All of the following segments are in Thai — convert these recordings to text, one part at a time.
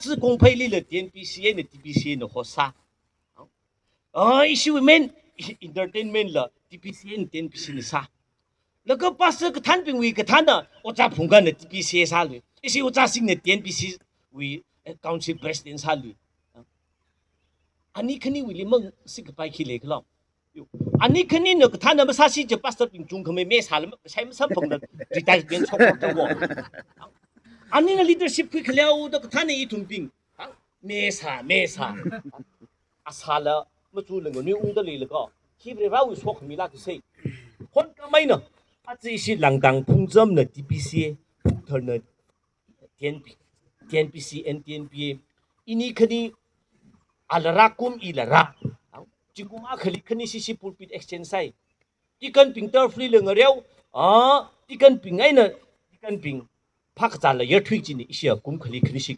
是公配里了 DNPCA 的 DPCA 的活啥？一些面 entertainment 了 DPCA 的 DNPCA 的啥？那个把这个摊平为个摊呢，我咋碰干的 DPCA 啥嘞？一些我咋新的 DNPC 为 council president 啥嘞？อันนี้คันนี้วิลมึงสิกไปขี้เล็กแล้วอันนี้คันนี้เนอะท่านน่ะภาษาสิจะปัสตปิงจุงเขาไม่เมสาแล้วใช้ไม่ซ้ำพงเลยจิตใจเป็นชอบตัววอันนี้น่ะ leadership คุยกันแล้วเด็กท่านนี่ทุ่มปิงเมษาอาสาละมาจูเรื่องนี้อุ้งตะลีแล้วก็คิดเรื่องว่าวิศวกรรมมีลากุเซ่คนก็ไม่เนาะอาจจะ是หลังดังพุ่งจำเนอะ DPCA พุ่งเธอเนอะ TNPC NTNPA อันนี้คันนี้alarakum ilara jingkum akhali khani sisi pulpit exchange sai tikan pingter free lengarew tikan pingai na tikan ping phak chala ya thui chi ni isia kum khani si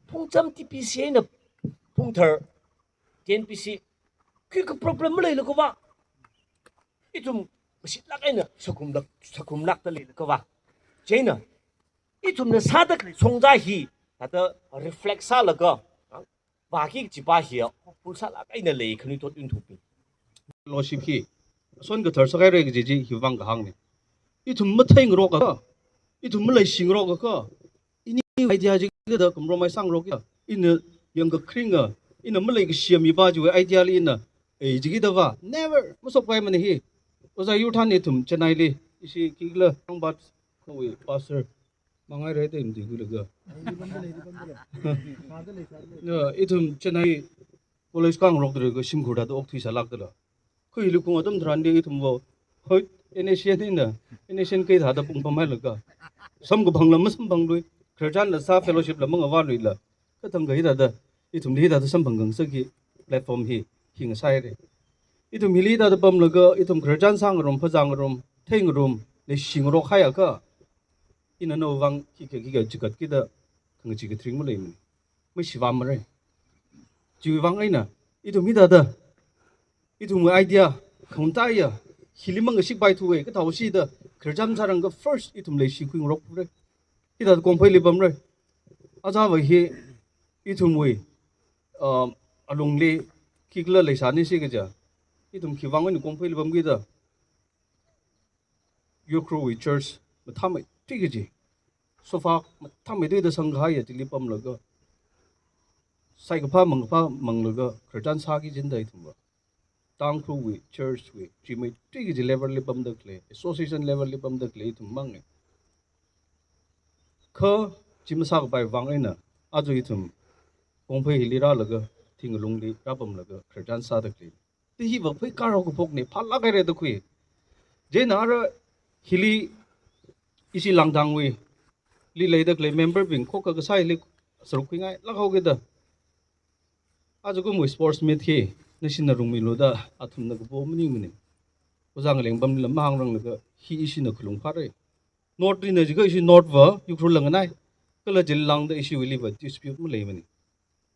phungcham TPC na phungthar TNPC ki ka problem lai lo ko wa itum sit lak ai na sakum lak ta le ko wa jaina itum na sadak songja hiแต่ reflect ซะแล้วก็ว่ากี่จีบาเหี่ยวพูดซะละไอ้เนี่ยเลยคนนี้ตัวอื่นถูกปีโลชิพีส่วนก็เธอสักอะไรก็จะหิววังกับหังเนี่ยอีทุ่มไม่ทิ้งโรคก็อีทุ่มไม่เลยสิงโรคก็อีนี่ไอเดียจีก็เธอกำลังไม่สร้างโรคก็อีเนี่ยยังก็คริ่งอ่ะอีเนี่ยไม่เลยก็เสียมีบ้าจู่ไอเดียลีน่ะไอ้จีก็ว่า never ไม่สบายมันนี่ว่าจะอยู่ท่านนี่ทุ่มจะไหนเลยอีสิคิดเลยต้องบัดเขาไอ้ pastor mang ai đấy tìm thì cứ được rồi ít hôm trên này police căng rọc rồi cái sim khổ đã ốc thì sẽ lạc rồi khi lúc cùng ở tâm thran đi ít hôm vào hơi nation thế nè nation cái thà đã bung bung hay là cái sắm cái bằng là mất sắm bằng đuôi thời gian là sa fellowship là mang ở vào rồi là cái thằng cái đó ít hôm đi đã sắm bằng gần sức cái platform hi hình sai đấy ít hôm hi đã bấm là cái ít hôm thời gian sang rồi phải sang rồi thay rồi để sinh rồi khai à cái ina no wang ki jigat ki da khang ji githring ma leim mai shiwam re ji wang ai na itu mi da itu mu idea khon ta ya hilimang sik bai thu e ka thau si da khirjam sarang ga first itu le si kuin rok re ki da kom phai le bam re a ja wa hi itu mu alung le ki gla le sa ni si ga ja itu ki wang ni kom phai le bam gi da your crew with church ma tham ठीक है जी सोफा थम में दे संघा या तिली पम लगा साइकफा मंग लगा खरजान सागी जिंदा इथुंबा तांग क्रू वी चर्च वी जिमे ठीक है जी लेवल ले पम दखले एसोसिएशन लेवल ले पम दखले इथुं मंगे ख जिम साग बाय वांगैना आजु इथुं पोंफे हिलिरा लगा थिंग लुंगली रापम लगा खरजान सा दखले ति hi वक फै कारो को फोकने फाला गरे दखुई जे नार हिली इसी लांगदांग वे ली ले दक ले मेंबर बिंग खो का साइ ले सरुक पिंगाय लखाव गे दा आज को मु स्पोर्ट्स में थे नसिन रुंग मिलो दा अथुम न को मनि मनि ओजांग लेंबम ल मांग रंग ल hi isi न खुलुंग फारे नॉर्थ इन जग इसी नॉर्थ व युख्रु लंग नाय कल जिल लांग द इसी विली व डिस्प्यूट म ले मनि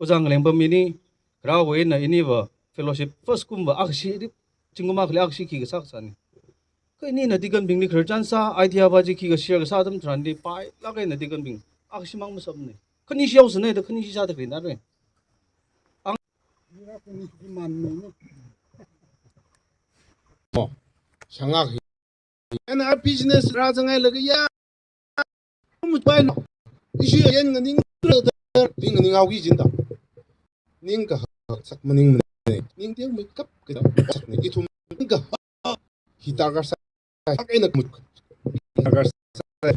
ओजांग लेंबम मिनि ग्रा वे न इनि व फेलोशिप फर्स्ट कुम व अखसी चिंगमा खले अखसी की ग sak sani cái này là đi gần bình đi khởi trang sa idea bao giờ khi cái share cái sa tâm tràn đi pai là cái này đi gần bình à cái mang một sầm này cái này siêu sân này được cái này sa được cái nào rồi ang 상악 and our business razangai laga ya mu pai no isu yen ngning ning ngning au gi jinda ning ka sak maning ning tiang mai kap ka sak ni itum ka hitagar sa ai nak mut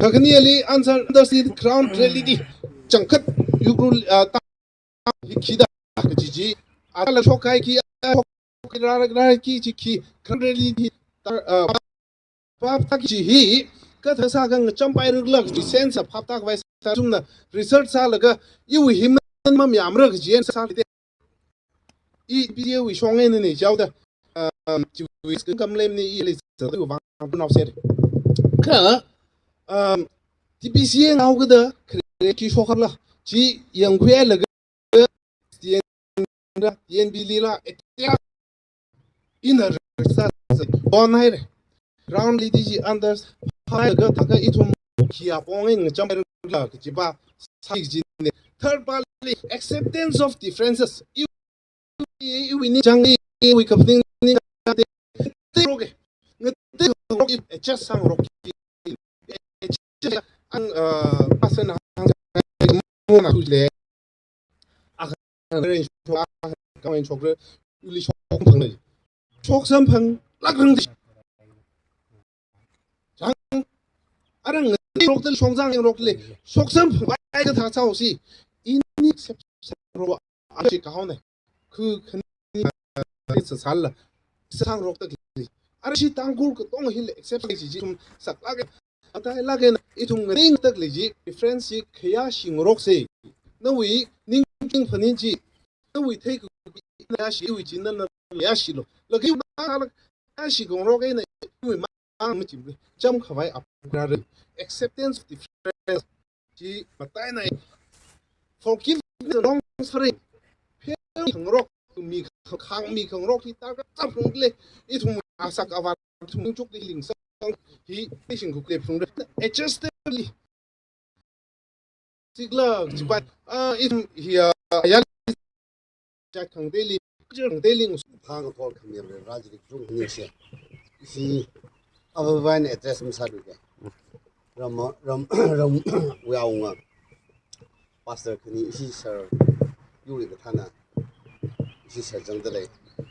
technically answer the ground reality changkhat yugrul ta khida ji ala shokai ki ra ki chi ki ground reality pap tak chi hi ka thasa gang champai rulak ji sense pap tak vai sumna research sa laga yu him ma myam ra ji en sa i bi wi shongen ni jawda ji wi kam lem ni i le sa du wang no ser ka TPC ngau ga da ki shokar la ji yang khwe laga yen bi li la inner sa on hai round li di ji anders ha ga ta ga itum kia pongin champai la ji ba Third party acceptance of differences. We need jangi we kapting ni roke. Ngete roke adjust sang roke. Ang pasan hang mo na le. Ren chok kawen chok re uli chok phang le. Chok sam phang lak rang jang arang roke del chong jang roke le. Chok sam wai ga tha chao si. Ini sep ro a chi ka hone. 그 그래서 살라 세상 록다 아르시 땅굴 그 똥힐 엑셉트지 좀 싹하게 아다라게 이통 링딱 리지 디퍼런스 khaya shingrokse 나위 닝팅 퍼닌지 나위 테이크 야시 위 진는 야시로 러기 나라 야시 공록에 네 위 마음 지 점 khawai apgrade acceptance difference ji matai forgive the wrong suffering 경록 미 강미 경록 히타가 짬풍래 이통 아삭 아바 퉁쭉 링성 히 대신 국대 풍래 adjustly sigla 지바 이통 히야 야 강대리 강대리 방어 볼 community राजनीतिक 중 निसे सी अववान एड्रेस मसादुगे रम रम रम उयाउंगा पास्टर खनि इसी सर युरि ग थाना इसी सर जंगदले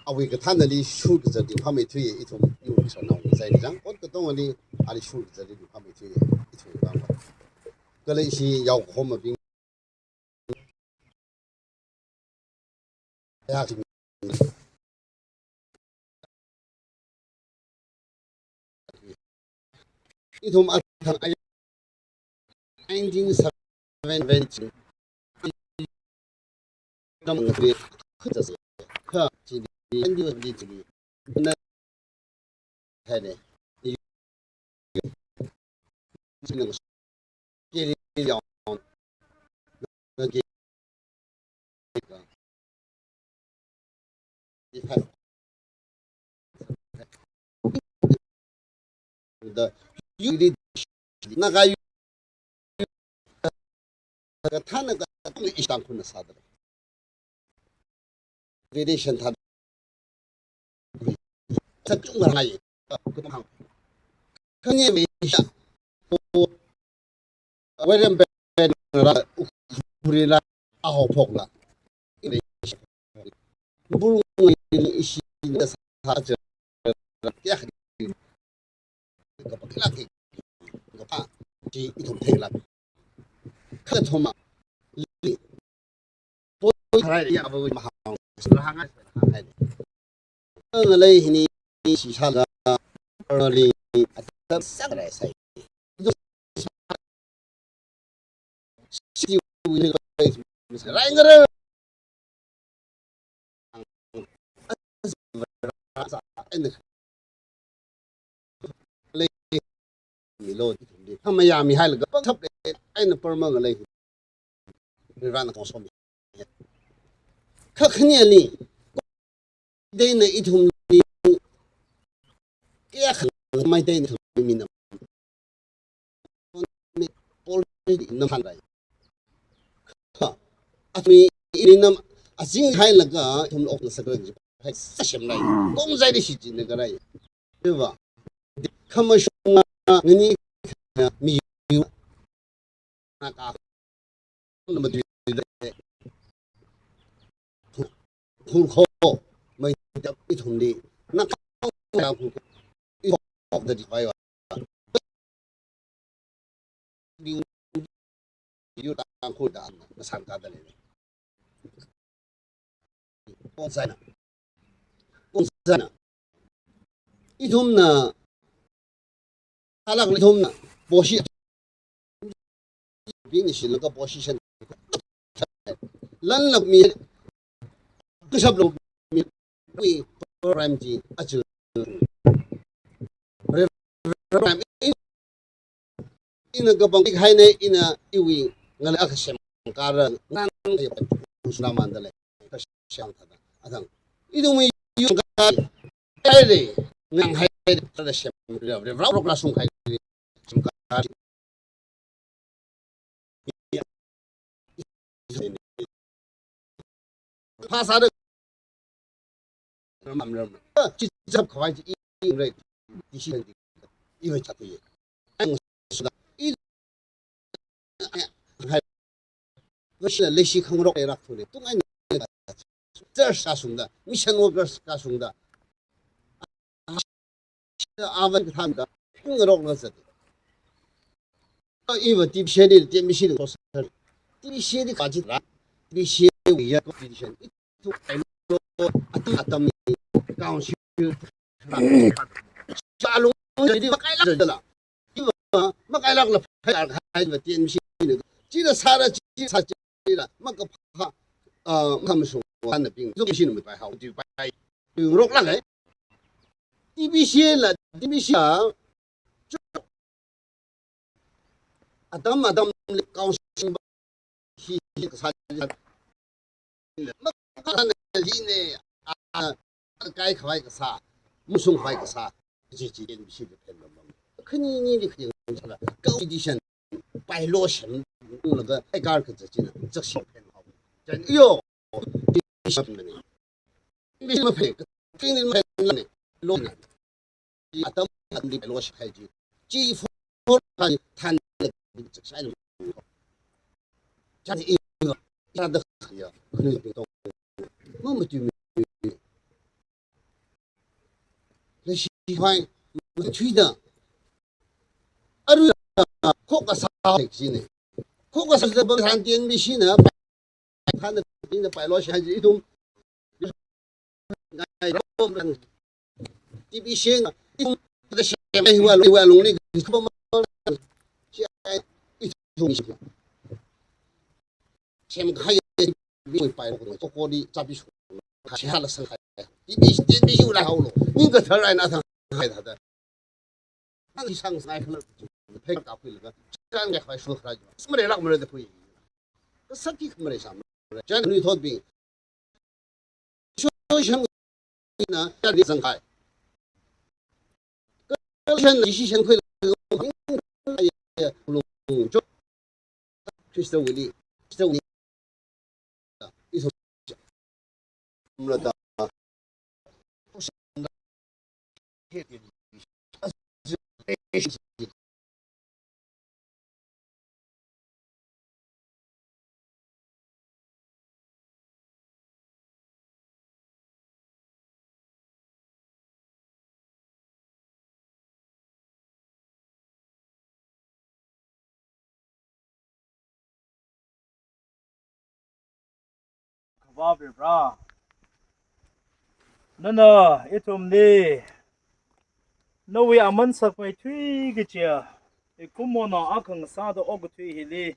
अवि ग थाना लि शु ग जदि फामे थुय इथुम युरि सर नाउ जाय जंग कोन क तोंगलि आलि शु ग जदि फामे थुय इथुम बांग गले इसी याउ खोम बिं या 이좀 아탄 아이 1970 넘게 커졌어요. 그 지리 엔디언디 지리 나 해네 이 지는 거 길이 영 여기 이 파 더 유리 나가 타는 거 이상군을 사더라. 리레이션 다 저쪽만 하이 그만 형님 미샤 왜냐면 우리라 아홉 폭라 물론 이시는 사저 야 이거 클라키 이거 봐 이좀 태라 그 토마 리 보이라 야 보이 마 항아เลยนี่สีชาลาลีตัดสักไรใส่สิวิลเลยไรเงี้ยเลยมีโลที่ถึงดีถ้าไม่ยามีให้เลยก็ทับเลยไอ้นั่นเปิดมั่งเลยเรื่องนั้นของสมข้าขณีนี่ได้ในอีทุ่มนี้แก้ขันไม่ได้ในทุ่มมีน้ำมีโพลิติน้ำพันไรฮะอาจมีอีน้ำอาจริงให้แล้วก็ทุ่มออกในสักเรื่องให้สักเช่นไรกงใจได้สิจินก็ได้ใช่ป่ะข้ามาชมงี้นี่มีอยู่นะครับนั่นมันดีเลยคุณเขาไม่จะอีทุ่มนี้นักข่าวอีกออกจะดีไปวะดิวอยู่ต่างคนต่างมาสั่งการเลย公司呢？公司呢？一通呢，他那个一通呢，保险，比你是那个保险险，人了米，个什么米为 program 机啊就 program 那个帮你开呢，那因为我那个什么干了，俺也不是那么的嘞，个想他的。아상 이동의 유가 해리 그냥 해리 그래서 심 그래 브라브라 숨 가이 怕啥的？这这可还是因为第些人因为啥子？是的，还我是那些看不来了，出来，都爱这是啥兄弟？你想我个啥兄弟？阿文他们的拼个肉是的。因为地皮的地皮的都是地皮的发起来，地皮为也都地皮，一都白罗阿当刚需加龙这里改了了，因为没改了了，还个地皮那个，这个啥了，这啥这了，没个怕他们说看的病，这个西没摆好，就摆有肉了哎，地皮了，地皮啊。当高兴吧，个啥子？那看那呢啊，该开个啥，没送开个啥，这几点必须得骗了嘛。肯定你肯定出来，高一线摆落线，那个爱干个自己呢，这小骗好，真哟，小骗的呢，为什么骗？骗的骗了呢，落呢，当你摆落线开机，几乎谈。这啥的，家里一个家的呀，可能别动，那么就没。那喜欢吹的，啊对啊，哭个啥子呢？哭个啥子？不看电视戏呢？看的现在摆落下一种，哎，我们地皮线啊，一种这些没完弄的，可不嘛？前面还有会摆了个锅里咋比说？其他的生还你必须来好了，你个头来那他害他的，那你上山可能配搞会那个，这样还说他什么来那么来的会，这身体没得啥么，这样你脱病，说什么呢？家里生害，个现你是先会也就就是为例，这为一种我们的不是哇比吧，那一种的，那为俺们是会推个家，一古么那阿康啥的，我个推起来，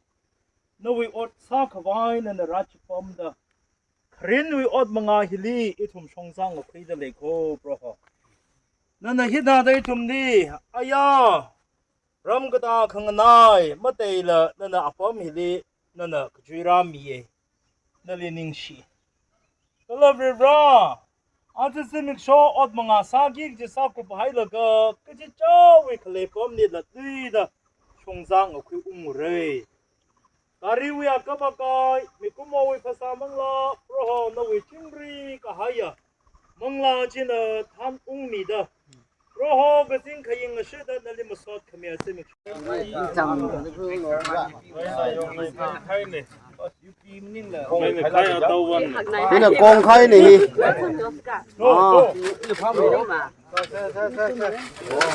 那为我啥个玩那那垃圾方的，人为我们阿起来一种上上个推的来口，不好，那现在的一种的，哎呀，ram个大康个奈，没得了，那阿方起来，那个追拉米。那里宁西，那了不吧？啊，这是你说我们啊，啥个就啥个不还那个，这就叫为克雷方面的对的，冲上我会人。Kari we akabakai, me kumo we phasa mangla, proho na we chingri kahaya, mangla jina tham mi da. Proho gating kaying shida na limasot kami asimik. Đây là con khai này.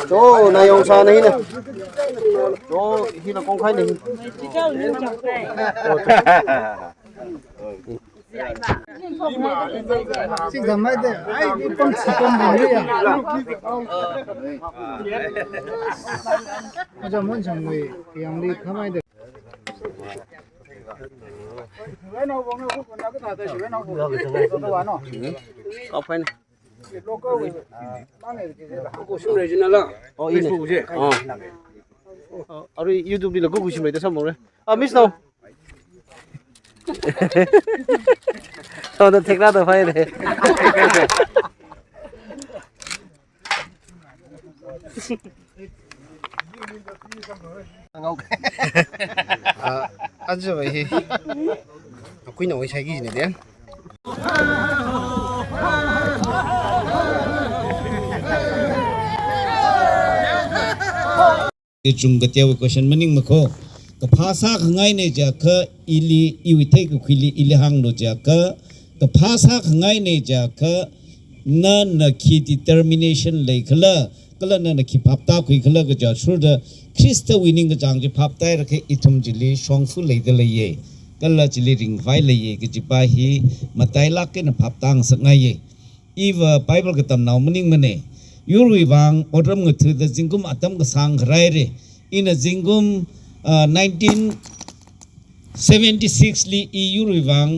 Chỗ này ông sao này nè. Chỗ khi là con khai này. Xin cảm ơn đấy, ai đi con chỉ con mình đấy à? Bây giờ muốn chẳng người thì ông đi không ai được. Có phải này. Ở đây YouTube đi là có cuốn này sao mọi người? À miss đâu? Thôi tôi thích ra tôi phải này. À, anh giờ vậy. Quý nội sai cái gì này đấy? chung ka tew question maning mako ka phasa khangai ne ja ka ili iwite ku khili ili hang no ja ka phasa khangai ne ja ka na ki determination le khala kala na ki phapta khu khala ga ja sur da christa winning ga jang ji phapta ra ke ithum jili songfu le de le ye kala jili ring vai le ye ga ji pa hi matai la ke na phaptang sa ngai ye eva bible ka tam naw maning mane yurui wang odram ngu thu the jingum atam ga sang rai re in a jingum 1976 li yurui wang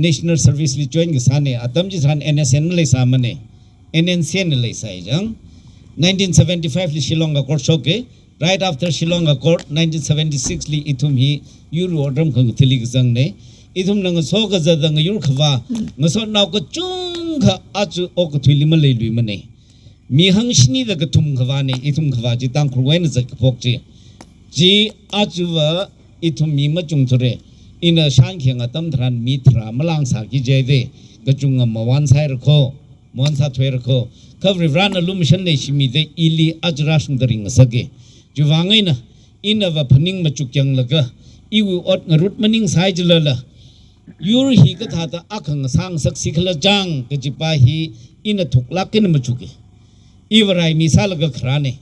national service li join ga sane atam ji san nsn le samane nnn le sai jang 1975 li shillong ga court shoke right after shillong ga court 1976 li ithum hi yuru odram khang thili ga jang ne ithum nang so ga za dang yur khwa ngaso naw ko chung kha aju ok thili ma le lui mane mi hang shini da gatum khawani itum khawa ji tang khurwain za phok ji ji ajuwa itum mi ma chung thore ina shan kheng atam thran mi thra malang sa ki je de gachung ma wan sai rakho mon sa thwe rakho khavri ran alum shan ne shimi de ili ajra sungdaring sage juwangai na ina wa phaning ma chukyang laga iwu ot ngarut maning sai jlala yur hi ka tha ta akhang sang sak sikhla jang ka ji pa hi ina thuklak kin ma chuke Ivarai misalaga khrane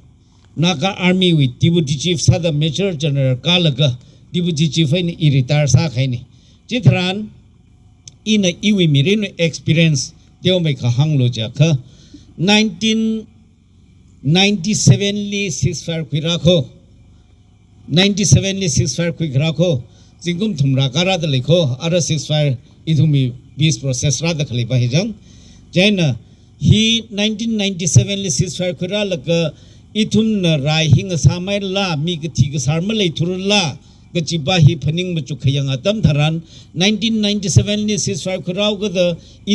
Naka army with deputy chief sada major general kalaga deputy chief in retire sa khaini chitran in a iwi mirin experience deo me khang lo ja kha 1997 li 6 khirako 97 li 6 khirako jingum thumra kara da lekho ara 6 idumi 20 process ra da khali ba hejang jaina he 1997 li ceasefire khura laka ithum na rai hing samai la mi ka thi ka sarma lei thur la ka chiba hi phaning ma chu khayang atam tharan 1997 li ceasefire khura ga the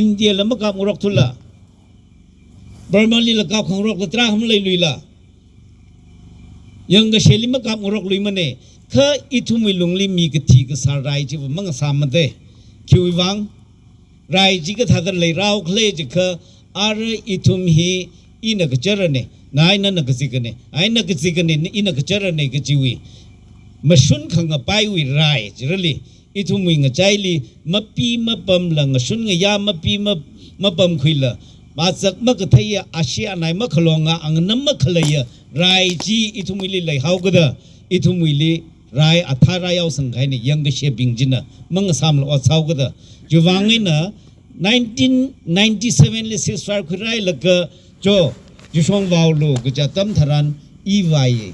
india lam ka murok thula burma li la ka khongrok la tra ham lei lui la yang ga sheli ma ka murok lui mane kha ithum wi lungli mi ka thi ka sar rai chi ma sam de khiwi wang rai ji ka thadar lei rau khle ji kha ar ithum hi ina ka charane naina na ka sikane aina ka sikane ina ka charane ka jiwi mashun khanga pai wi rai jirali ithum wi nga chaili mapi mapam la nga shun nga ya mapi mapam khuila masak ma ka thaya asia nai ma khlonga angnam ma khlaya rai ji ithum wi lai haugada ithum wi rai athara yaw sangai ne yang she bingjina mang samlo o saugada juwangai na 1997 le ceasefire khurai laka jo jishong wawlo gja tam tharan iwai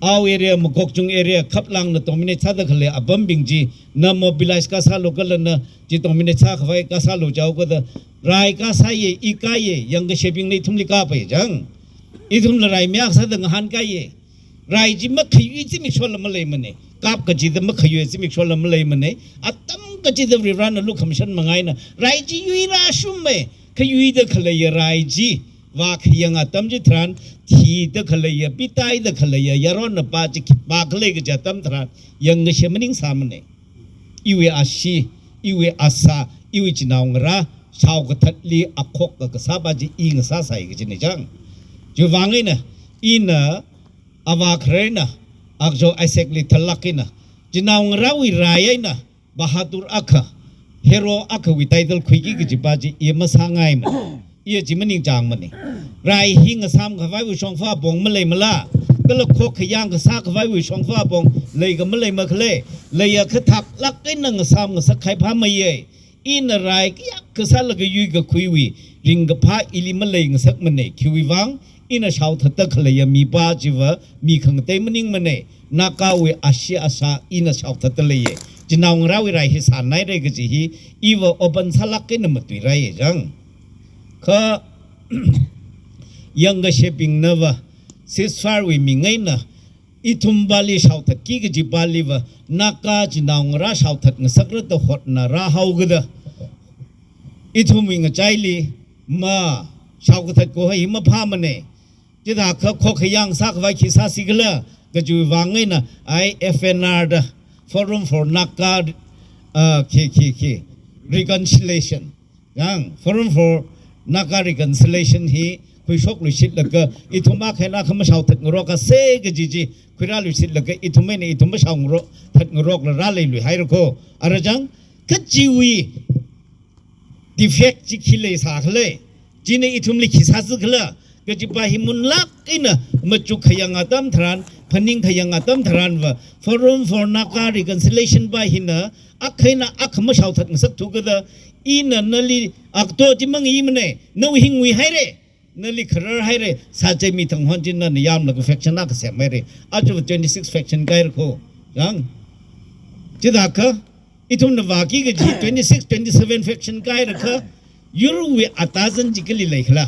aw area mokokchung area khaplang na tomine chada khale abam bingji na mobilize ka sa local na ji tomine cha khwai ka sa lo jaw ko da rai ka sa ye ika ye yang ga shaping nei thumli ka pe jang idum la rai myak sa da han ka ye rai ji ma khyu ji mi shol ma le mane kap ka ji da ma khyu ji mi shol ma le mane atam ka ji da ran lu commission mangai na rai ji yui ra shum me khyu da khale ye rai ji wa khiyang atam ji thran thi da khale ye pitai da khale ye yaron na pa ji ba khale ga jatam thran yang ga shemaning samne iwe ashi iwe asa iwe ji naung ra chau ka thatli akhok ka sa ba ji ing sa sai ga ji ne jang ju wangai na ina awa khrena akjo exactly thalakina jinaung rawi rayina bahadur akha hero akha wi title khuigi gi jibaji e masangai ma ye jimaning jang mani rai hing sam khawai wi songfa bong malai mala kala khok khayang ka sa khawai wi songfa bong lei ga malai ma khle lei ya khathak lak kai nang sam nga sakhai pha mai ye in rai ka ka sa la ga yu ga khui wi ring ga pha ili malai nga sak mane khiwi wang ina shau thata khle ya mi pa jiwa mi khang te maning mane naka we asia asa ina shau thata le ye jinaung rawi rai hi san nai re ga ji hi iwa open salak ke na matui rai jang kha yang ga shaping na wa ceasefire we mi ngai na ithum bali shau that ki ga ji bali wa naka jinaung ra shau that nga sakra to hot na ra hau ga da ithum wi nga chaili ma shau ga that ko hi ma pha mane jida kha kho khayang sak vai khi sa sigla ga ju wangai na IFNR da forum for naka reconciliation ยัง forum for Naga reconciliation ฮีคุยชกลุชิดแล้วก็อิทุมาแค่นักขมชาวถัดงรกเซกจีจีคุยราลุชิดแล้วก็อิทุไม่ในอิทุมชาวงรถัดงรกละราเลยลุยให้เราโคอะไรจังก็จีวีdefect จิคิเลสาขเลยจีในอิทุมลิขิสาสึกเลยก็จีบาหิมุนลักอินะมาจุขยังอาตัมทรานพันิงขยังอาตัมทรานว่า forum for Naga reconciliation บาหินะอักให้นะอักขมชาวถัดงสักทุกข์เดอีนะนั่นลีอักตัวจิมังอีมันเนี่ยนวิหิงวิให้เร่นั่นลิขรให้เร่สาใจมีทั้งหันจินนั่นยามนัก faction นักเสียไม่เร่อาจจะ26 faction ไกด์โคยังจิตาค่ะอีทุ่มนวากีก็จี26 27 faction ไกด์ค่ะยูรูวิอัตาซันจิกลิเลยค่ะ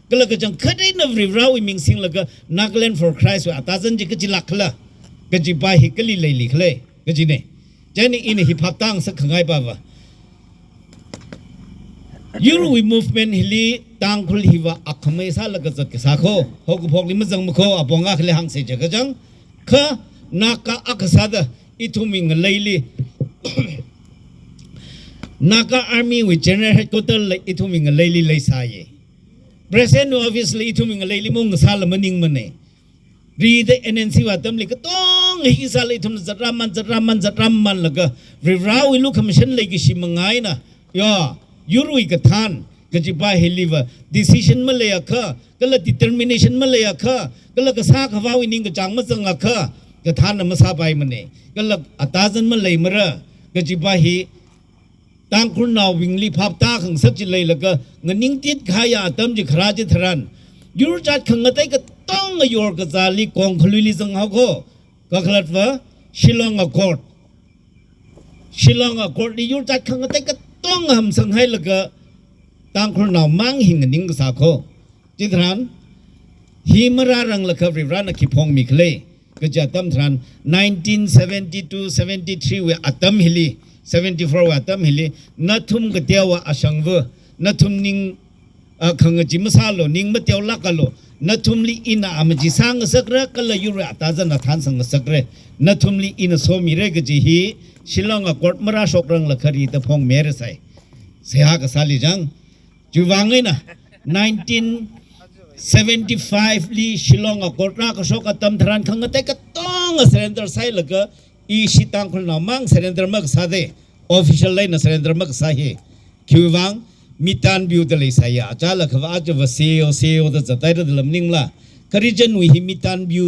ก็เลยก็จังคดีนวริราวิมิงสิงแล้วก็นักเล่น for Christ วิอัตาซันจิกจิลักค่ะก็จีไปฮิกลิเลยลิค่ะก็จีเนี่ยเจนี่อินฮิปฮอปตั้งสักไงบ้างวะยูรูวิมูฟเมนต์ฮิลีตังคุลฮิวะอักขไม่ซาลกจัดกิสาโคฮกพกลิมจังมโคอปองอักเลหังเสจกจังค่ะนักอักษาดอิทุมิงเลยลีนักอาร์มีวิจเนอร์เฮดคอร์เตอร์เลยอิทุมิงเลยลีเลยสายเพรสเซนต์ออฟฟิศเลยอิทุมิงเลยลีมุงซาลมันนิงมันเนี่ยรีดเอ็นเอ็นซีว่าตั้มเลยก็ต้องฮิซาเลยอิทุมจัดรามันแล้วก็ริราวอิลูกคำชันเลยกิชิมังไงนะย่อยูรุยกท่านก็จะไปเฮลิวะ decision มาเลยอะค่ะก็เลย determination มาเลยอะค่ะก็เลยก็สาขว้าวินิงก็จังมาจังอะค่ะก็ท่านน่ะมาสาไปมันเนี่ยก็เลยอัตาจันมาเลยมาระก็จะไปเฮต่างคนนาวิ่งลีภาพตาขังสักจิเลยแล้วก็เงินนิ่งติดขายาตั้มจะคราจิทรันยูรุจัดขังก็ได้ก็ต้องยอร์กซาลีกองขลุลิสังหาก็ขลัดว่าชิลองอคอร์ดนี่ยูรุจัดขังก็ได้ก็ต้องทำสังให้แล้วก็ต่างคนเรามั่งหิงนิ่งก็สาโคจิตรันฮิมรารังละครับริรานักขิพงมิเคลก็จะตั้มทรัน1972-73เวอตั้มฮิลี74เวอตั้มฮิลีนัทุมก็เดียวว่าอาชังเวนัทุมนิ่งขังจิมซาโลนิ่งมาเดียวลักกันโลนัทุมลีอินาอามจิสังสักเรก็เลยยูระตาจันนัทานสังสักเรนัทุมลีอินาโซมิเรก็จีฮีชิลองกอดมราชกรังละคดีตะพงเมรไซเสียกสัลิจังจูวังเลยนะ1975ลีชิลองกอดรักชกตั้มทรานขังแต่ก็ต้องเซเรนเดอร์ไซละก็อีชิตังคนน้ำมังเซเรนเดอร์มักซาเดออฟฟิเชียลเลยนะเซเรนเดอร์มักซาเฮคิววังมิตันบิวเดลัยสายจ้าละเขาอาจจะว่าเซลแต่จะได้ระดับนิ่งละคดีจันวิฮิมิตันบิว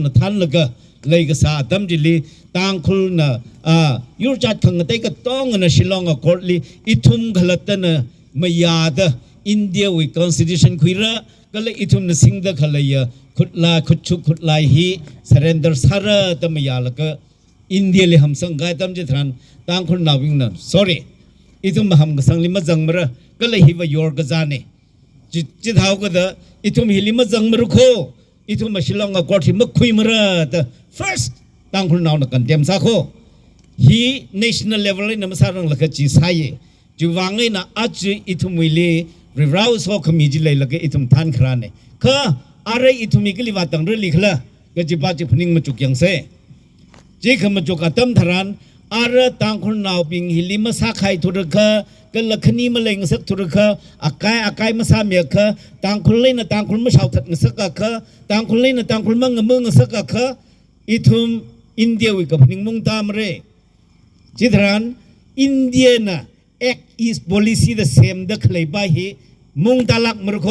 นะท่านละก็เลยก็สาตั้มจิลีต่างคนนะยูจัดขังแต่ก็ต้องนะชิลองกอดลีอิทุมขลัดนะไม่ยาดอินเดียวิคอนสติทูชันคุยระก็เลยอิทุมนะสิงห์ขลัยขุดลาขุดชุกขุดลายฮีเซเรนเดอร์สาระตั้มไม่ยาละก็อินเดียเลยหำสังกัดตั้มจิตรันต่างคนนาวิ่งนั่น sorry อิทุมหำก็สังลิมาจังมระก็เลยฮิวายอร์กจานีจิตหาวก็เดอิทุมฮิลิมาจังมระโคอิทุมมาชิลองกอดที่มักคุยมระแต่ first ต่างคนนาหนักกันเตรียมซาโคฮี national level เลยนะมาสร้างหลักจีสายจูวางเลยนะอาจจะอิทุมวิลีริราวสโคมีจิเลยหลักอิทุมท่านคราเนี่ยก็อะไรอิทุมิกลิวัตังเรื่องลิขละก็จีบาจีพนิงมาจุกยังเซ่จีขมาจุกอัตมทรานอาระต่างคนนาบิงฮิลิมาสาไข่ทุรกะก็ลักนี้มาเลงสักทุรกะอากายมาสามีกะต่างคนเล่นต่างคนมาชาวถัดสักกะต่างคนเล่นต่างคนมังเมืองสักกะอิทุมอินเดียวิกับพนิงมุงตามเรจิตรันอินเดียนะ act is policy the same เด็กเลยไปฮีมุงตาลักมรโค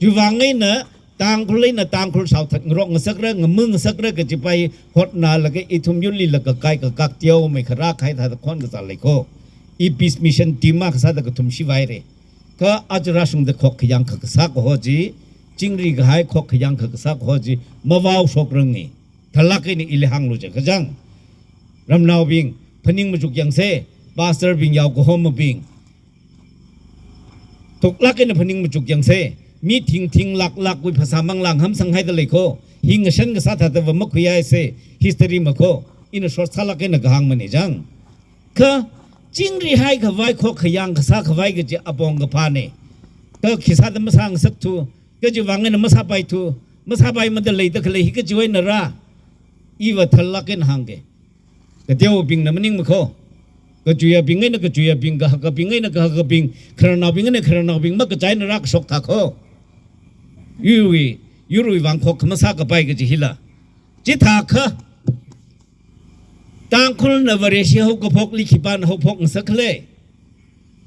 จูวังไงนะต่างคนเล่นต่างคนชาวถัดรองสักเรื่องมึงสักเรื่องก็จะไปฮอดนาแล้วก็อิทุมยุลีแล้วก็ไกก็กักเตียวไม่ขรักให้ทาตะคอนก็จะเลยโคอีพิสมิชันทีมากสัตว์ก็ทุ่มชีวายเรก็อาจจะราชงเด็กขกยังขกสักหัวจีจิงรีก็ให้ขกยังขกสักหัวจีมาว้าวชกเรื่องนี้ทลักนี่อิเลหังรู้จักจังรำนาวบิงพนิงมาจุกยังเซ่บาสเตอร์บิงยาวก็หอมมาบิงถูกลักนี่พนิงมาจุกยังเซ่มีทิ้งหลักวิภาษามังลังหำสังให้ตะเลยโคหิงฉันก็สัตว์แต่ว่ามักคุยไอ้เซ่ฮิสตอรีมาโคอินชอร์สลักนี่ก็หังมันนี่จังก็จิงรีให้ขวายขกขยังขสาขวายก็จะอบองกพานี่ก็ขีสัตว์มาสร้างสักทูก็จะวางเงินมาสาไปทูมาสาไปมันจะเลยตะเลยฮิก็จะไว้นราอีว่าทลักกันหังเกก็เดียวบิงนะมันนิ่งมาโค ก็จุยบิงไงนะก็จุยบิงก็ฮักบิงไงนะก็ฮักบิงครานาวบิงไงนะครานาวบิงมักกระจายนรักสกทักโฮยูรุยวังคกมาซากไปก็จิฮิละจิทักต่างคนนวเรชีฮกพกลิขิบานฮกพกสักเลย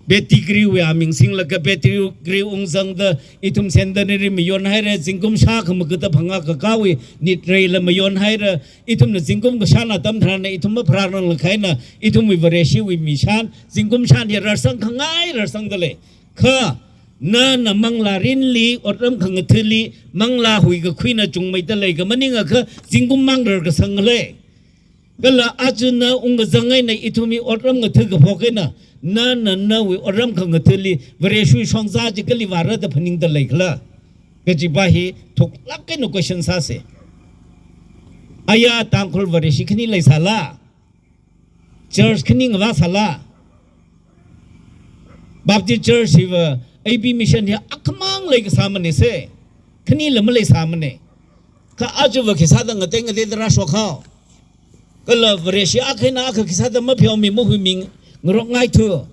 เบติกริวอามิงสิงละก็เบติกริวองซังเดอิทุมเซนเดนิริมยอนให้เรสิงกุมชาขมกตะพังกะกาวินิตเรลมยอนให้เรอิทุมนสิงกุมกชานาตัมทรานอิทุมพรารนละไขนะอิทุมวิวเรชีวิมิชานสิงกุมชานเยรสังขงายรสังเดเลค่ะนั่นมังลารินลีอดรำขงทลีมังลาหุยกับคุยนะจงไม่ตะเลยกับมันนี่งะค่ะสิงกุมมังเดร์กสังเลยก็ละอาจุนะองค์จังไงในอิทุมีอดรำกถึกกับพวกนะนั่นวิอดรำขงทลีวเรชุยช่องซาจิกลิวาระตะพนิงตะเลยค่ะก็จิบาฮีทุกลักกันนุกชันซาเสอายาตามคนวเรชิขนี่เลยสาละเจอร์ชขนี่งว่าสาละบัพติเจอร์ชิวไอบีมิชันเนี่ยอักมังเลยก็สามันเนี่ยเสขนี่ละมันเลยสามันเนี่ยข้าอาจจะว่าคิดซาดังเต็งเดดราชวเขาก็ละวเรชิอักให้นาคือคิดซาดังมาเพียวมีมุหุมิงงรกง่ายเถอะ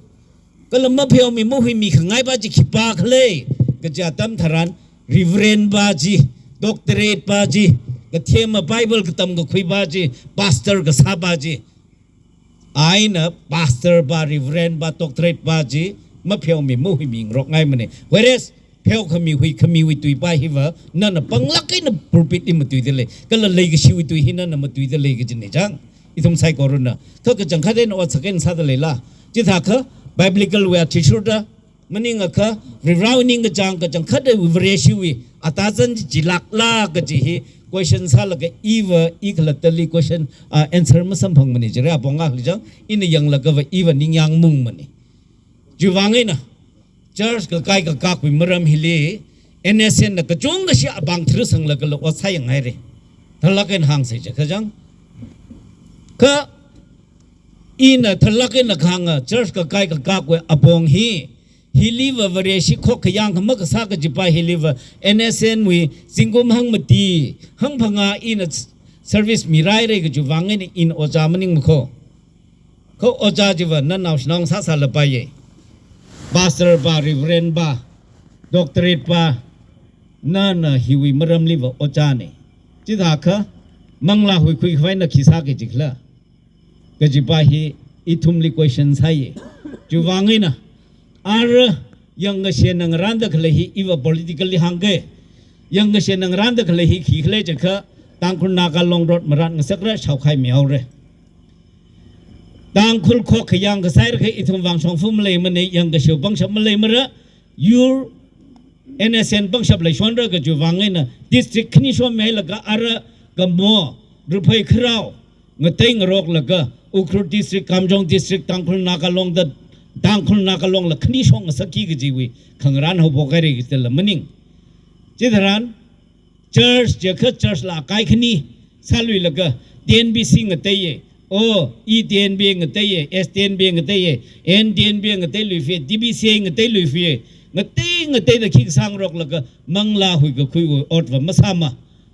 ก็ละมาเพียวมีมุหุมิงง่ายบ้าจิขิปากเลยก็จะตั้มทารานริเวรนบาจีด็อกเตอร์เรตบาจีก็เทมไบเบิลก็ตั้มก็คุยบาจีพาสเตอร์ก็ซาบาจีไอ้น่ะพาสเตอร์บาริเวรนบาด็อกเตอร์เรตบาจีมาเพียวมีมุหิมิงรกง่ายมันเนี่ยเวเรสเพียวขมีหุยตุยไปฮิวะนั่นน่ะปังลักไอ้น่ะปรุปิดอิมตุยเดเลยก็ละเลยก็ชิวตุยหินั่นน่ะมาตุยเดเลยก็จินเนี่ยจังอีทงไซโครุนะเขาก็จังคัดเดนอดสักเกนซาเดเลยล่ะจิตหักเขาไบเบิลิกลเวอร์ทิชุดะมันนี่งะเขาริราวนิ่งก็จังก็จังคัดเดวิเรชิวิอัตาจันจิลักลาก็จิฮิ question ซาละก็อีวะอีกละตะลี question answer มาสัมพังมันนี่จะเรียบปองอ่ะหรือจังอินยังละก็ว่าอีวะนิ่งยังมุงมันนี่จูวังไงนะchurch ก็ใกล้กับกักวิมรมฮิลีเอ็นเอสเอ็นก็จงก็เสียบางทรุสังละก็ละว่าใช่ยังไงเร่ทะลักกันห่างเสียจะจังก็อินทะลักกันห่างchurch ก็ใกล้กับกักวิอปองฮีฮิลีวะวเรชิโคขยังขมักสักจิปาฮิลีวะเอ็นเอสเอ็นวิสิงกุมหังมตีหังพังอาอิน service มีไรเร่ก็จูวังไงอินโอจามันยังมุขเขาโอจาจีวะนั่นเอาน้องสาสาละไปเย่Pastor ba, Reverend ba, Doctorate ba, na hiwi maram liwa ochane. Jida ka mangla hui kui khwai na khisa ke jikla. Ka jipa hi itum li questions hai. Ju wangi na ar yang she nang randa khle hi iwa politically hangge. Yang she nang randa khle hi khi khle jaka tang khun na ka long road maran ngasakra chau khai miao re. ต่างคนขกยังก็ใส่ระอิทุมวังชงฟุ้มเลยมันยังก็เชื่อบังชับมันเลยมันละยูเอ็นเอสเอ็นบังชับเลยชวนเรื่องก็จูวังไงนะดิสตริกนี่ชวนไม่ละก็อะไรก็มัวรูปให้คราวเงยเต็งรกละก็อุครุดิสตริกคำจงดิสตริกต่างคนนักลงแต่ต่างคนนักลงละคนี่ชงสักกี่ก็จีวีขังร้านเขาบอกอะไรกันละมันนิ่งจิตร้านเชิร์ชจะขึ้นเชิร์ชละไกลคนี่สลุยละก็เดียนบีซิงเตยโอ้อีเดียนเบียงเตยเอสเดียนเบียงเตยเอ็นเดียนเบียงเตยลุยฟีดีบีซีเตยลุยฟีเตยตะคิกสังรกละก็มังลาหุยก็คุยอดว่ามาสามา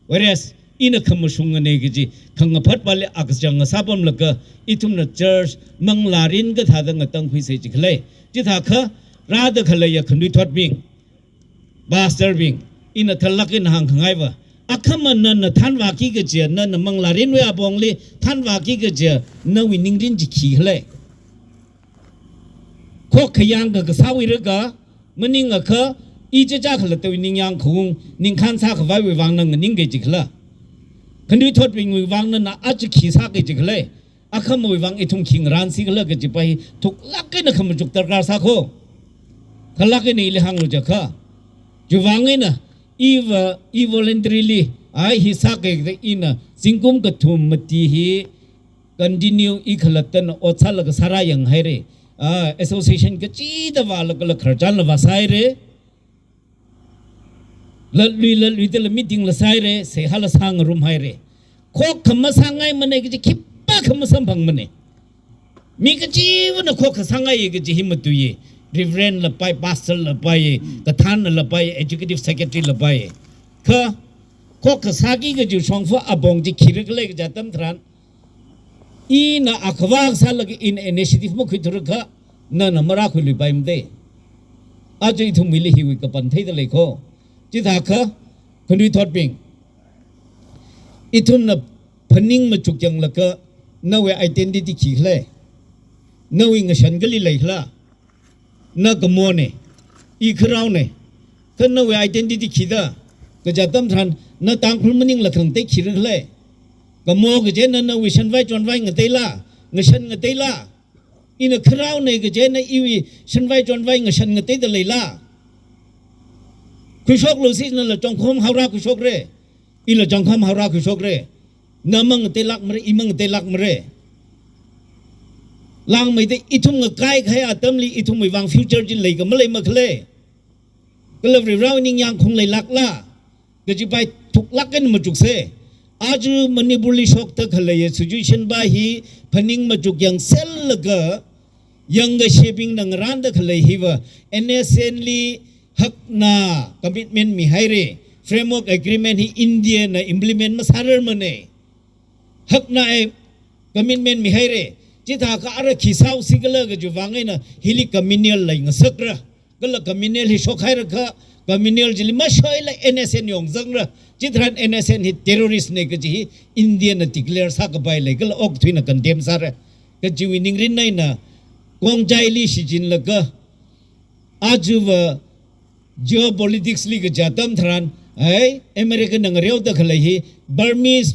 เวรสอินขมชุงเนกจีขังพัดไปเลยอักจังสาบมละก็อิทุมนเชิร์ชมังลารินก็ท่าดังตั้งคุยเสจิขเลยจิตาขะราดขเลยขนุยทอดบิงบาสเตอร์บิงอินทะลักอินหางขังไงวะอักมันนั่นท่านว่ากี่กเจียนั่นมังลารินเวียบองลีท่านว่ากี่กเจียนั่นวินิงรินจิขี้เลยโคขยังก็สาวิรกะมันนิงก็อีเจจ้าขลัตัวนิงยังคงนิงขันซาขวายวิวังนั่งนิงเกจิขละคันดูทอดวิงวิวังนั่นอาจจะขี้ซาเกจิขเลยอักมันวิวังไอทุ่งขิงร้านสิขละเกจิไปทุกลักกันขมันจุกตะการซาโคขลักกันนี่เลยหังรู้จักค่ะจุวังไงนะvoluntarily ai hi sa ke in singkum ka thum mati hi continue ikhlatan ochal ka sara yang hai re association ka chi da wal ka kharchan la sai re lalui te meeting la sai re se hal sang room hai re khok kham sangai mane ki khippa kham sam phang mane mi ka chi wan khok sangai ki ji himatu ye Reverend la pai pastor la pai kathan la pai executive secretary la pai kha khok sagi ge ju chong pho abong ji khir ke le ja tam thran อีน่ะอักวากซาลกอินอินิชิทีฟมุขิตรุกะนั่นน่ะมาราคุยลุยไปมเดอาจจะทุ่มมิลิฮิวิกับปันเทตเลยโคจิตาคะคนดูทอดปิงอีทุ่มน่ะพนิงมาจุกยังละก็น่าเวไอเดนติตี้ขี้เลยน่าวิ่งฉันก็ลิเลยละน่ากมัวเนี่ยอีคราวเนี่ยถ้าน่าเวไอเดนติตี้ขี้ด้าก็จะตั้มทันน่าต่างคนมันยังละครั้งเตะขี้เลยก็มัวก็เจนน่าวิชันไว้จนไว้เงเตล่าเงชันเงเตล่าอีน่ะคราวเนี่ยก็เจนน่าอีวิชันไว้จนไว้เงชันเงเตตเลยล่ะคุยชกลูซินั่นแหละจงคมหาราคุยชกเร่อีละจงคมหาราคุยชกเร่น่ามังเตลักมเร่อีมังเตลักมเร่ลางไม่ได้อีทุ่งก็ใกล้ใครอาตมลีอีทุ่งไม่วางฟิวเจอร์จินเลยก็ไม่เลยมาเคลก็เลยเรานี่ยังคงเลยลักล่ะก็จะไปถูกลักกันมาจุกเสอาจมันนี่บุรีชกตะเคลยสุจุชันบาฮีพนิงมาจุกยังเซลล์ก็ยังก็เชฟิงนังรันตะเคลยฮีว่า NSN ลีฮักนาคอมมิตเมนต์มีให้เร่ framework agreement ฮีอินเดียนะ implement มาสารมันเน่ฮักนาคอมมิตเมนต์มีให้เร่จิตาก็อะไรขี้เศร้าสิก็เลยก็จะวางไงนะฮิลิคอมมิเนียลอะไรเงี้ยสักระก็เลยคอมมิเนียลฮิชกให้ระก็คอมมิเนียลจะลิมาช่วยเลย NSN ยองจังระจิตรัน NSN ฮิ terrorist เนี่ยก็จะฮิอินเดียนะติกเลอร์สักไปเลยก็เลยออกทุยนะกันเดมสาระก็จะวินิงรินไงนะกองใจลิชิจินละก็อาจูว่า geopolitics ลิก็จะตั้มทรานไอ้อเมริกันนังเรียวตะขเลยฮิ Burmese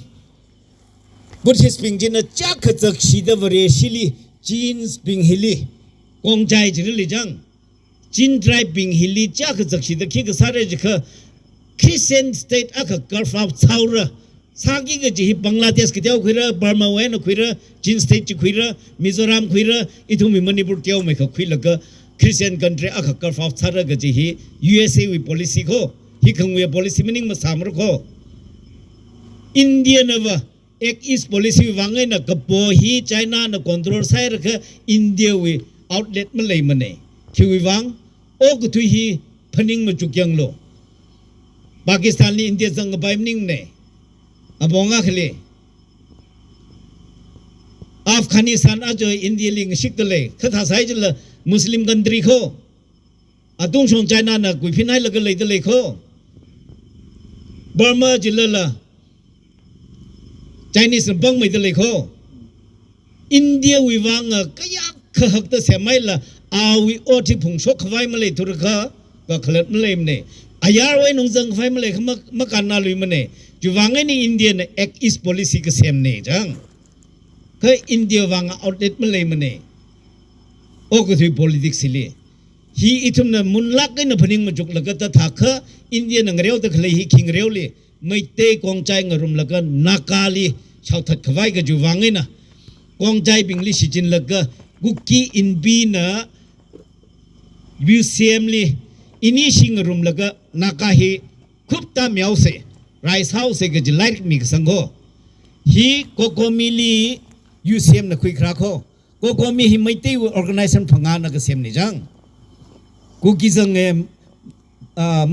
บุตรสปริงจินน่ะจักขจักชีดวเรชิลีจีนสปริงฮิลีกองใจจิริลิจังจีนไตรปิงฮิลีจักขจักชีดขี้ก็สารจิกคริสเตียนสเตทอักกัลฟาวชาวระสากิก็จิฮิบังลาเทศก็เที่ยวคุยระบาร์มาเวนคุยระจีนสเตทจิคุยระมิโซรามคุยระอีทุ่มมณีปุร์เที่ยวไม่เขาคุยละก็คริสเตียนคันทรีอักกัลฟาวชาวระก็จิฮิ USA วิ policy ก็ฮิคังวิ policy มันนิ่งมาสามระก็อินเดียนะวะएक इस पॉलिसी वांगे न कपो ही चाइना न कंट्रोल साइ रख इंडिया वे आउटलेट में ले मने खिवी वांग ओ गुथु ही फनिंग में चुक्यांग लो पाकिस्तान ली इंडिया संग बाइमनिंग ने अबोंगा खले अफगानिस्तान अजो इंडिया लिंग शिकले खथा साइ जल मुस्लिम कंट्री खो अदुंग सोंग चाइना न गुफिनाइ लग ले दले खो बर्मा जिल्ला Chinese bang mai dale ko India wi wanga kaya khak ta semai la awi oti phung sok khwai male tur kha ka khlat male ne ayar wai nong jang khwai male khma makan na lui mane ju wanga ni India ne act is policy ka sem ne jang kha India wanga outlet male mane o ko thui politics le hi itum na munlak na phaning ma juk la ka ta tha kha India na ngreu ta khle hi king reu leไม่เตะกองใจงรุมละก็นักกาลีชาวทัดขวายก็อยู่วังไงนะกองใจบิงลิชิจินละก็กุกกี้อินบีนะวิวเซียมลีอินี่ชิงรุมละก็นักกาฮีคุปตาเมียวเสไรส์เฮาเสก็จะไล่มีกสังโฆฮีโกโกมิลียูเซียมนะคุยคราโคโกโกมิฮีไม่เตะออร์แกไนซ์พังงานนะก็เซียมนี่จังกุกกี้จังเอ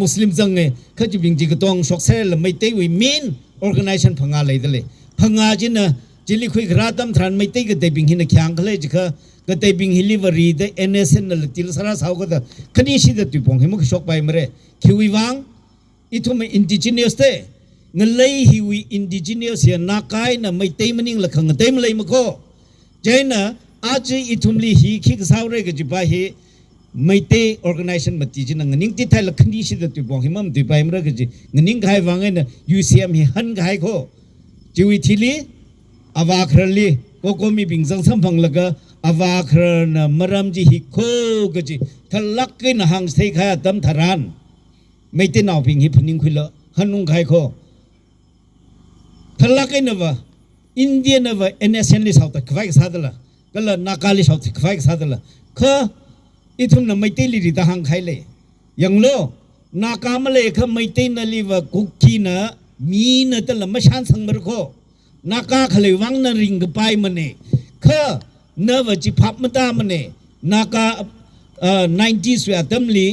มุสลิมจังเงเขาจะบิงจีกตองชกเซลไม่เตวิมิน organization พังอะไรเดเลยพังอาจินะจิลิคุยกระตั้มทรานไม่เตก็เตบิงหินขี้ยางเขาเลยจิค่ะก็เตบิงฮิลิเวอรี่เด NSN นั่นติลสระสาวก็เดคันนี้สิเดตุปงเฮมุกชกไปมาเร่คิวิวังอีทุ่มอินดิจิเนียสเตเงินเลยฮิวิอินดิจิเนียสเสียนักไก่น่ะไม่เตมันนิ่งละขังเตมันเลยมั้งก็เจน่ะอาจจะอีทุ่มลีฮิคิกสาวเร่ก็จิบไปฮิไม่เตะ organization มาตีจินังนิ่งที่ไทยละคันนี้สิเดตุปงเฮมุมตุไปมาเร่ก็จินิ่งใครวังไงน่ะ UCM ฮิฮันใครก็จิวิทิลีอาวาครัลีโกโกมีบิงซังสัมพังละก็อาวาครนะมารำจีฮิโคก็จิทะลักกินหังสเตคายตั้มทารานไม่เตะนาวพิงฮิพนิงคุยละฮันนุงใครก็ทะลักกินวะอินเดียนวะ NSN ลิสาวตะควายกษัตริย์ละก็ละนักการลิสาวตะควายกษัตริย์ละข้าอีทุ่มน่ะไม่เตะลิริตาหังใครเลยยังโลนักการมาเลยข้าไม่เตะนั่นลิวะกุกกีน่ะมีน่ะแต่ละไม่ชันสังมรโคนักการเขาเลยวังน่ะริงกับไปมันเนี่ยข้าเนื้อว่าจิพับมันตามันเนี่ยนักการ90s ว่าตั้มลี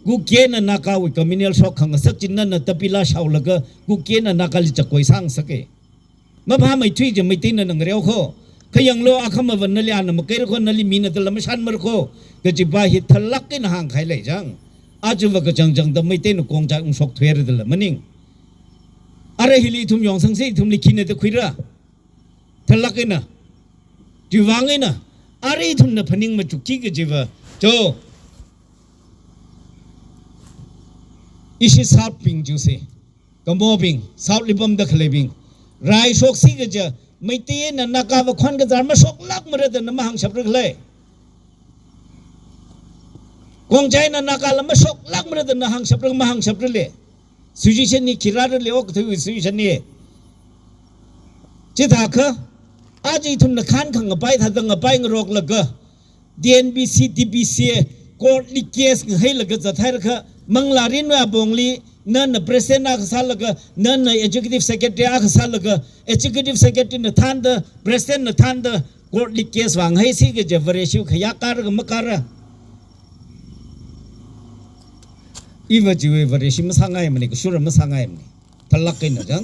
กูเกณฑ์นักการวิคอมิเนียลช็อกขังสักจินนั่นน่ะตะพิลาชาวละก็กูเกณฑ์นักการลิจะก่อยสร้างสักเอมาพาไม่ช่วยจะไม่ตีนั่นนังเรียวเขา ขยังโลอาคำวันนั่นเลยอันนั้นมันเกิดคนนั่นเลยมีนั่นแต่ละไม่ชันมรโคก็จะไปหิทลักกินห่างใครเลยจังอาจจะว่าก็จังแต่ไม่เต้นกองใจองศกเทวร์แต่ละมันนิ่งอะไรฮิลิทุมยองสังเสทุมลิขินเนี่ยคุยระทลักกินนะจีวังกินนะอะไรทุมเนี่ยพนิ่งมาจุกจิกจีว่าโจอิชิสาวปิงจูเซ่กัมโบปิงสาวลิบัมดักเลปิงไรโชคสิกจะไม่ตีนั่นนักการว่าคนก็จะมาโชคลักมาเรื่องนั้นมาหังฉับเรื่องเลยกองใจนั่นนักการมาโชคลักมาเรื่องนั้นหังฉับเรื่องมาหังฉับเรื่องเลยสุจิชันนี่คิราเรื่องเลี้ยวก็ถือสุจิชันนี่จิตหักอาจจะทุนนักขันขังไปถ้าตั้งไปงรกละก็ DNBC DBC กอดลิเกสให้ละก็จะท้ายละก็มังลารินว่าบงลีนั่นประธานนักสัลละก็นั่น executive secretary อักษรละก็ executive secretary นั่นท่านเดอประธานนั่นท่านเดอกอดลิเกสวางให้สิก็จะบริสุทธิ์ขยักการก็ไม่การอีว่าจีว่าบริสุทธิ์ไม่สังเกตมันนี่ก็สุรไม่สังเกตมันนี่ทะลักกินนะจัง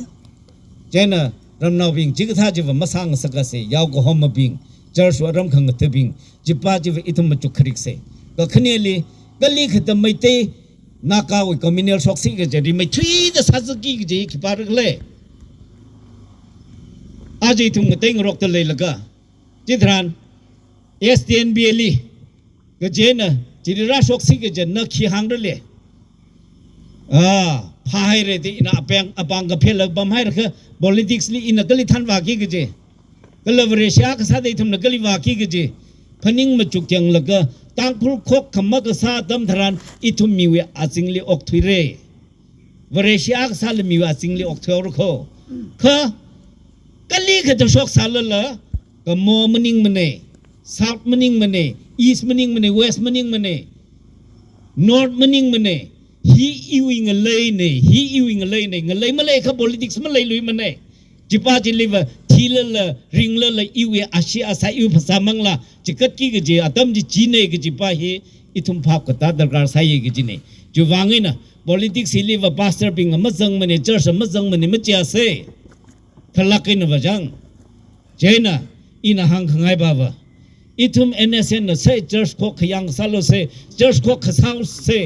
เจน่ะรำนาบิงจิกท่าจีว่าไม่สังสักเสียยาวก็หอมบิงเจ้าสวรรค์ขังเตบิงจิป้าจีว่าอิทุมมาจุกขริกเสก็ขณีลีก็ลีขดไม่เตนักเอาคอมมิวนิสต์ช็อกซิกจะดีไม่ทวีตสัตว์กี่จะขี้ปาร์กเลยอาจจะทุ่งเต็งรกตะเลยละก็จิตรัน STNBL ก็เจนจิตราช็อกซิกจะนักขี้หังเลยพายเรติอินาอังกับเพลบัมให้ละก็ politics ลีอินาก็ลิทันวากี้ก็เจก็เลยเรชียก็สัตย์ทุ่งนักก็ลิวากี้ก็เจพนิ่งมาจุกยังละก็ตั้งครุกคกขมักษาดำทรานอิทุมมีเวอาจิงลีออกทุเรวเรชียกซาลมีเวอาจิงลีออกทุรุโคค่ะกัลลีก็จะชกซาลละก็มอมันนิ่งมันเน่ซาท์มันนิ่งมันเน่อีสต์มันนิ่งมันเน่เวสต์มันนิ่งมันเน่นอร์ทมันนิ่งมันเน่ฮีอิวิงเลยเน่ฮีอิวิงเลยเน่งเลยมาเลยค่ะ politics มาเลยลุยมันเน่จิป้าจิลิวทีละริงละอีเวอาชีอาศัยภาษามังละจิกัดกี้ก็จีอาตมจีจีเน่ก็จิป้าเฮอิทุมภาพก็ตาดการใส่ก็จีเน่จูวางเงินะ politics ลิวพาสเตอร์ปิงมัดจังมันเนเจอร์สมัดจังมันเนมัดเจ้าเซ่ทลักเงินวะจังเจน่ะอินาหังขงายบ่าวอิทุม NSN นะเซ่เจอร์สโคขยังซาโลเซ่เจอร์สโคขสาวเซ่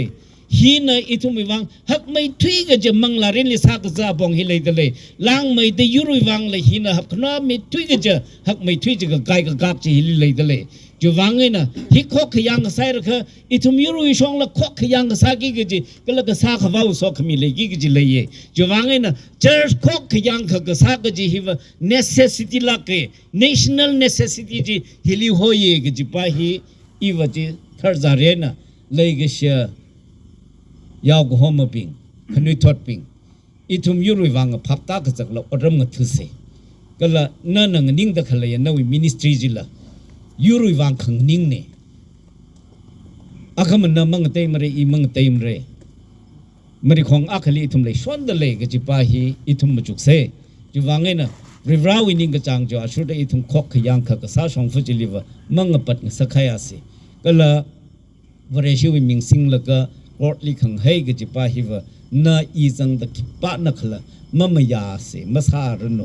ฮีน่ะอิทุมวิวังหักไม่ทุยก็จะมังลาเรนลิสักจะบองฮิเลยตะเลยล้างไม่ได้ยูรุวิวังเลยฮีน่ะหักน้าไม่ทุยก็จะหักไม่ทุยจะก็ไกลก็กลับจะฮิเลยตะเลยจูวังเงินะฮิโคขยังก็ใส่ละค่ะอิทุมยูรุวิชองละโคขยังก็สักกี่ก็จะก็ละก็สักว่าอุศกมีเลยกี่ก็จะเลยจูวังเงินะเจอโคขยังก็สักก็จะฮิว necessity ละก็ national necessity จะฮิลิโฮเยก็จะไปฮิอีวะจะทาร์ซาเรนะเลยก็เชื่อยาวก็หอมปิงขนุยทอดปิงอิทุมยูรุวังพับตากจักละอรมงทุเสก็ละนั่นนิ่งตะขเลยนวิมินิสทรีจิละยูรุวังขังนิ่งเนี่ยอาคมันนมังเตมเรอีมังเตมเรมริของอาคลีอิทุมเลยชวนเดเลยก็จิปาฮีอิทุมมาจุกเสจูวังเงินะริวราวินิงก็จังจ่อชุดอิทุมคอกขยังขกษาชงฟุจิลิวมังปัดสักขยาสิก็ละวเรชิวิมิงสิงละก็กอดลิขังให้ก็จะไปฮิวน่าอีจังตะคิปะนักละมั่มยาเสมาสารโน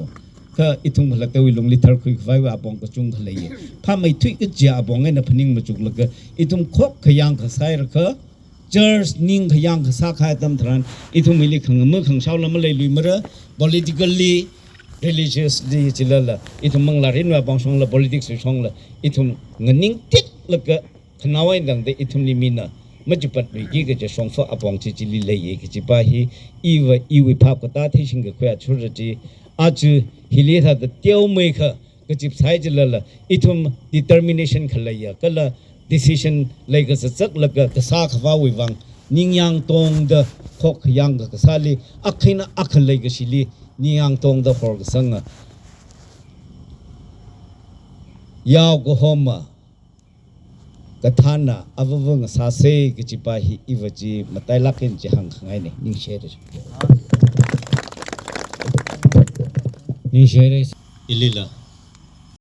ก็อิทุงละตัวลงลิทาร์คุยไฟว่าบองก็จุงขเลยพาไม่ทุยก็จะบองไงนะพนิงมาจุกละก็อิทุงคบขยังขสายละก็เจอร์สนิงขยังขสาขายตำทรานอิทุงมิลิขังเมื่อขังเช้าละมาเลยลุยมาระ politically religiously จิละละอิทุงมังลารินว่าบองชงละ politics ชงละอิทุงเงินนิ่งติดละก็ขณะวันดังแต่อิทุงลิมินะมันจะปัดวิกิก็จะส่งฟ้าปองจิจิลิเลยก็จะไปฮีอีวิภาพก็ตาที่ชิงก็คุยชุดจีอาจฮิลีท่าเที่ยวไม่ค่ะก็จิบใช้จิละละอิทุม determination ขเลยก็ละ decision เลยก็จะจักละก็สาขฟ้าวิวังนิ่งยังตรงเดขกยังก็สาลีอักขินะอักเลยก็ชิลีนิ่งยังตรงเดขอกสังยาวก็หอมกฐานะอววงสาเซกจิปาฮีอีวจีมาไตลักเห็นจะหังขังไงเนี่ยนิ่งเชื่อเลยนิ่งเชื่อเลยอิลิละ